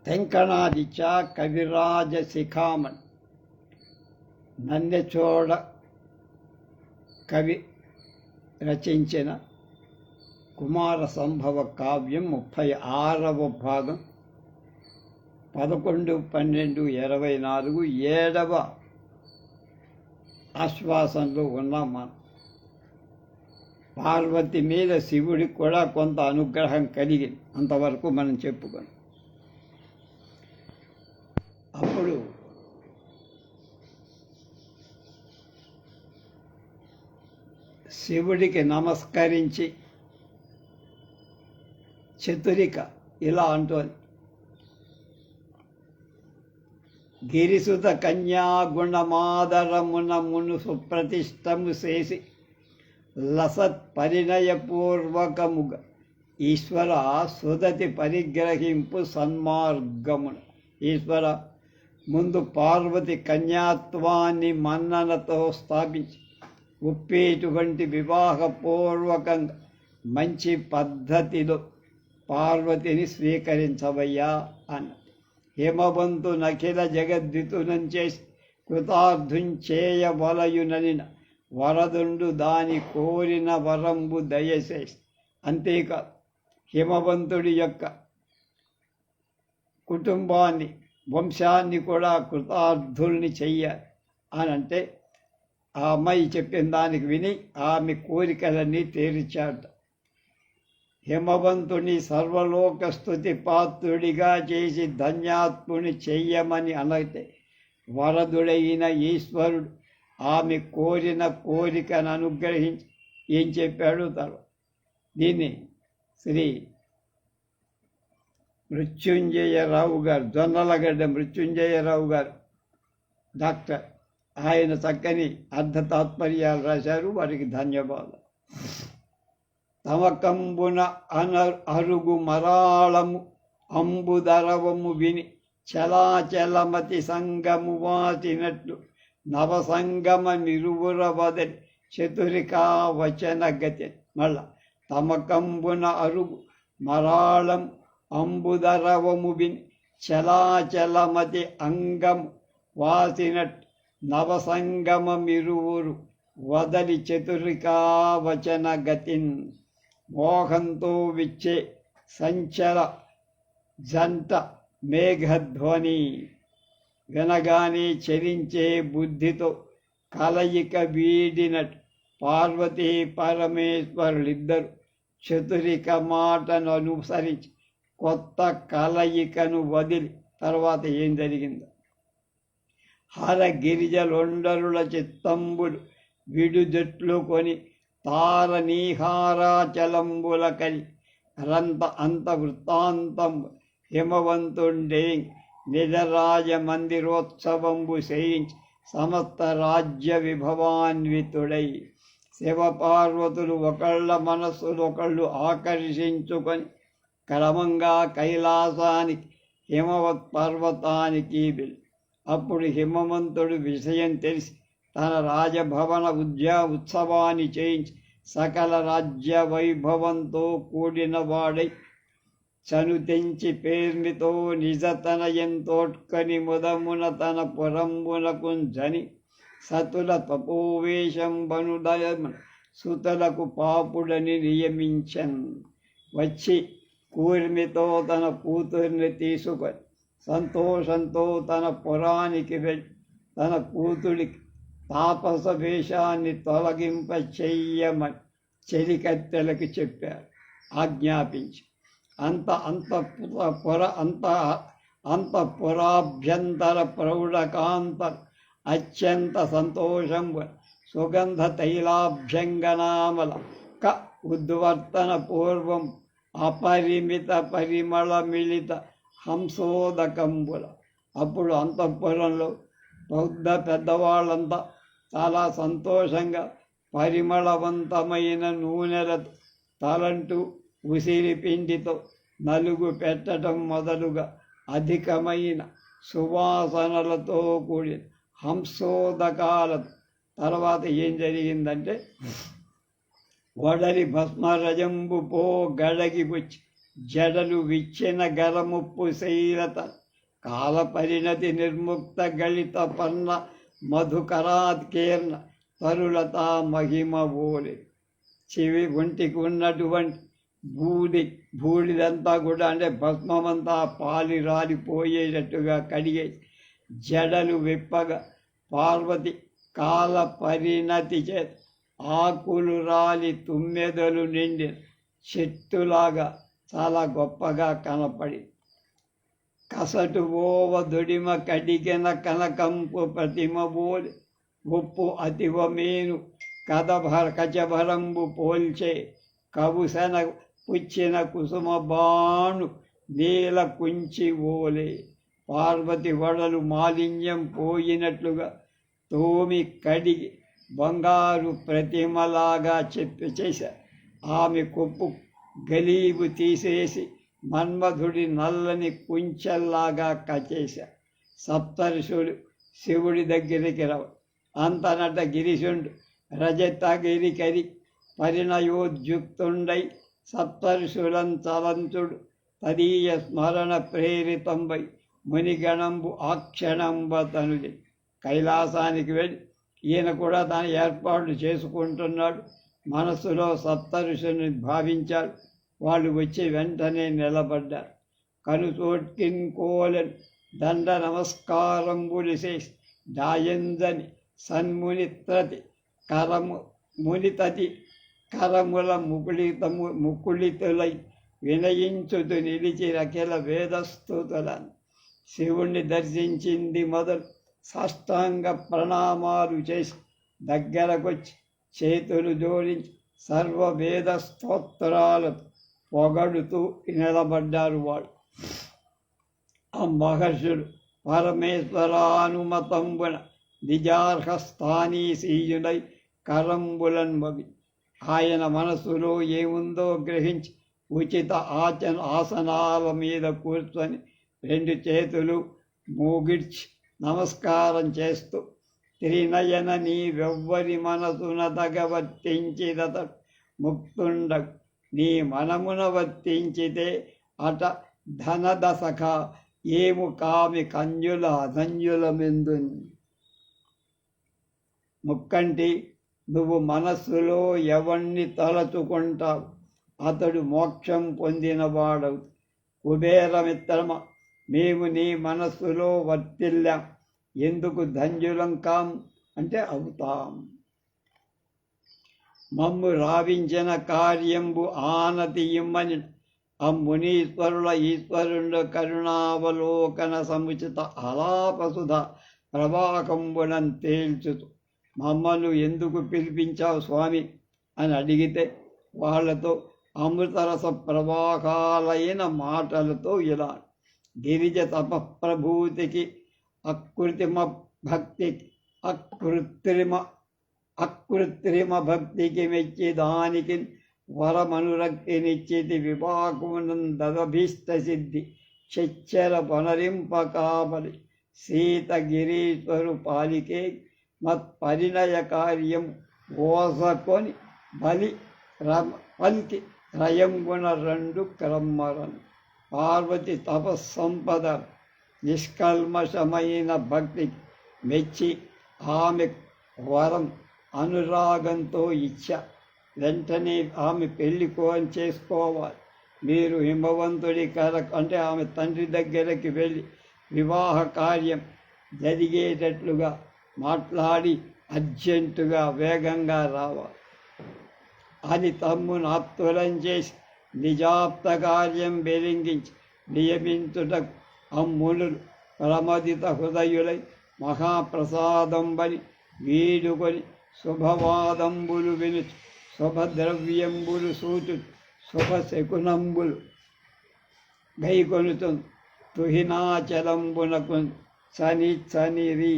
తెంకణాది చ కవిరాజ శిఖామణి నందెచోడ కవి రచించిన కుమార సంభవ కావ్యం 36వ భాగం 11/12/24 7వ ఆశ్వాసంలో ఉన్నాం మనం. పార్వతి మీద శివుడికి కూడా కొంత అనుగ్రహం కలిగింది, అంతవరకు మనం చెప్పుకున్నాం. అప్పుడు శివుడికి నమస్కరించి చతురిక ఇలా అంటోంది: గిరిసుత కన్యాగుణమాదరమున మును సుప్రతిష్టము చేసి లసత్ పరిణయపూర్వకముగా ఈశ్వర సుదతి పరిగ్రహింపు సన్మార్గమున. ఈశ్వర, ముందు పార్వతి కన్యాత్వాన్ని మన్ననతో స్థాపించి ఒప్పేటువంటి వివాహపూర్వకంగా మంచి పద్ధతిలో పార్వతిని స్వీకరించవయ్యా అన్న. హిమవంతు నఖిల జగద్వితునం చేసి కృతార్థుం చేయవలయుననిన వరదుండు దాని కోరిన వరంబు దయచేసి. అంతేకాదు, హిమవంతుడి యొక్క కుటుంబాన్ని, వంశాన్ని కూడా కృతార్థుల్ని చెయ్యాలి అని అంటే ఆ అమ్మాయి చెప్పిన దానికి విని ఆమె కోరికలన్నీ తీర్చాడు. హిమవంతుని సర్వలోక స్తుతి పాత్రుడిగా చేసి ధన్యాత్ముని చెయ్యమని అనతే వరదుడైన ఈశ్వరుడు ఆమె కోరిన కోరికను అనుగ్రహించి ఏం చెప్పాడు తర్వాత. దీన్ని శ్రీ మృత్యుంజయరావు గారు, జొన్నలగడ్డ మృత్యుంజయరావు గారు డాక్టర్, ఆయన చక్కని అర్ధ తాత్పర్యాలు రాశారు. వారికి ధన్యవాదాలు. తమకంబున అరుగు మరాళము అంబుదరవము విని చలాచలమతి సంగము వాచినట్లు నవసంగమ నిరువుర వదలి చతురికా వచన గతి. మళ్ళా తమకంబున అరుగు మరాళం అంబుదరవము విని చలాచలమతి అంగము వాసినట్టు నవసంగమమిరువురు వదలి చతురికా వచన గతిన్. మోహంతో విచ్చే సంచల జంట మేఘధ్వని వినగానే చరించే బుద్ధితో కలయిక వీడినట్టు పార్వతీ పరమేశ్వరులిద్దరు చతురిక మాటను అనుసరించి కొత్త కలయికను వదిలి తర్వాత ఏం జరిగిందో. హర గిరిజలొండరుల చిత్తంబులు విడుజట్లు కొని తార నీహారాచలంబుల కలి రంత అంత వృత్తాంతం హిమవంతుండే నిజరాజ మందిరోత్సవంబు చేయించి సమస్త రాజ్య విభవాన్వితుడై శివపార్వతులు ఒకళ్ళ మనస్సులు ఒకళ్ళు ఆకర్షించుకొని క్రమంగా కైలాసానికి హిమవత్ పర్వతానికి వెళ్ళి. అప్పుడు హిమవంతుడు విషయం తెలిసి తన రాజభవన ఉత్సవాన్ని చేయించి సకల రాజ్య వైభవంతో కూడిన వాడై చను తెంచి పేర్మితో నిజతనయంతోట్కని ముదమున తన పురంబునకుంజని సతుల తపోవేశం బనుదయమున సుతలకు పాపుడని నియమించన్. వచ్చి కూర్మితో తన కూతుర్ని తీసుకొని సంతోషంతో తన పురానికి వెళ్ళి తన కూతుడికి తాపస వేషాన్ని తొలగింప చెయ్యమని చెలికత్తెలకు చెప్పారు, ఆజ్ఞాపించి. అంతఃపురాభ్యంతర ప్రౌఢకాంత అత్యంత సంతోషంబు సుగంధ తైలాభ్యంగనామల క ఉద్వర్తన పూర్వం అపరిమిత పరిమళ మిళిత హంసోదకంబుల. అప్పుడు అంతఃపురంలో బౌద్ధ పెద్దవాళ్ళంతా చాలా సంతోషంగా పరిమళవంతమైన నూనెలతో తలంటూ ఉసిరి పిండితో నలుగు పెట్టడం మొదలుగా అధికమైన సువాసనలతో కూడిన హంసోదకాలతో. తర్వాత ఏం జరిగిందంటే వడలి భస్మరజంబు పో గడగి బుచ్చి జడలు విచ్చిన గరముప్పు శైలత కాల పరిణతి నిర్ముక్త గళిత పన్న మధుకరాత్కీర్ణ తరులత మహిమ ఓలి. చెవి ఒంటికి ఉన్నటువంటి బూడిదంతా కూడా అంటే భస్మమంతా పాలి రాలిపోయేటట్టుగా కడిగే జడలు విప్పగా పార్వతి కాల పరిణతి చేత ఆకులు రాలి తుమ్మెదలు నిండి చెట్టులాగా చాలా గొప్పగా కనపడి కసటు ఓవ దొడిమ కడిగిన కనకంపు ప్రతిమ బోలి ఉప్పు అతివ మేను కచభరంబు పోల్చే కవుసన పుచ్చిన కుసుమ బాణు నీల కుంచి ఓలే. పార్వతి వడలు మాలిన్యం పోయినట్లుగా తోమి కడిగి బంగారు ప్రతిమలాగా చేశారు. ఆమె కొప్పు గలీబు తీసేసి మన్మధుడి నల్లని కుంచెల్లాగా కచేశారు. సప్తర్షులు శివుడి దగ్గరికి రావు. అంతనట గిరిశుండు రజతగిరికరి పరిణయోద్యుక్తుండై సప్తర్షులంచలంచుడు తదీయ స్మరణ ప్రేరితంబై మునిగణంబు ఆక్షణంబ తనుజి. కైలాసానికి వెళ్ళి ఈయన కూడా తన ఏర్పాట్లు చేసుకుంటున్నాడు. మనస్సులో సప్తఋషుని భావించాడు. వాళ్ళు వచ్చి వెంటనే నిలబడ్డారు. కనుచోట్కిన్ కోలెన్ దండ నమస్కారంబులిసేసి దాయందని సన్మునిత్రతి కరము మునితతి కరముల ముకుళితులై వినయించుతు నిలిచి రకెల వేదస్తుతులను. శివుణ్ణి దర్శించింది మొదలు సాష్టాంగ ప్రణామాలు చేసి దగ్గరకొచ్చి చేతులు జోడించి సర్వవేద స్తోత్రాలతో పొగడుతూ నిలబడ్డారు వాళ్ళు. ఆ మహర్షులు పరమేశ్వరానుమతంబున నిజార్హస్థానీశీయుడై కరంబులన్ మవి. ఆయన మనసులో ఏముందో గ్రహించి ఉచిత ఆసనాల మీద కూర్చొని 2 చేతులు మూగిడ్చి నమస్కారం చేస్తూ త్రినయన నీవెవ్వరి మనసున తగవర్తించిదత ముక్తుండ నీ మనమున వర్తించితే అట ధనదశక ఏము కామి కంజుల అధంజులమెందు. ముక్కంటి నువ్వు మనస్సులో ఎవణ్ణి తలచుకుంటావు అతడు మోక్షం పొందినవాడవు. కుబేరమిత్రమ మేము నీ మనస్సులో వర్తిల్లాం, ఎందుకు ధన్యులం కాం అంటే అవుతాం. మమ్ము రావించిన కార్యంబు ఆనతి ఇమ్మని అమ్మునీశ్వరుల ఈశ్వరుడు కరుణావలోకన సముచిత అలాపసుధ ప్రవాకంబునం తేల్చుతూ మమ్మల్ని ఎందుకు పిలిపించావు స్వామి అని అడిగితే వాళ్లతో అమృతరస ప్రవాహాలైన మాటలతో ఇలా గిరిజ తపప్రభూతికి అకృత్రిమ భక్తికి మెచ్చి దానికి వరమనురక్తినిచ్చితి వివాకునం దదభీష్ట సిద్ధి చచ్చర పునరింపకాబలి సీతగిరీశ్వరు పాలికే మత్పరిణయ కార్యం ఓసకొని బలి పల్కి రయంగుణ 2 క్రమ్మరన్. పార్వతి తపస్సంపద నిష్కల్మషమైన భక్తికి మెచ్చి ఆమె వరం అనురాగంతో ఇచ్చా. వెంటనే ఆమె పెళ్లి చేసుకోవాలి. మీరు హిమవంతుడి అంటే ఆమె తండ్రి దగ్గరికి వెళ్ళి వివాహ కార్యం జరిగేటట్లుగా మాట్లాడి అర్జెంటుగా వేగంగా రావాలి అని తమ్మును ఆప్తులం చేసి నిజాప్త కార్యం వెలింగించి నియమించుటకు అమ్మునులు ప్రమదిత హృదయులై మహాప్రసాదంబని వీడుకొని శుభవాదంబులు వినుచు శుభద్రవ్యంబులు సూచు శుభశకునంబులు గైకొనుతు తుహినాచలంబునకు సనిరి.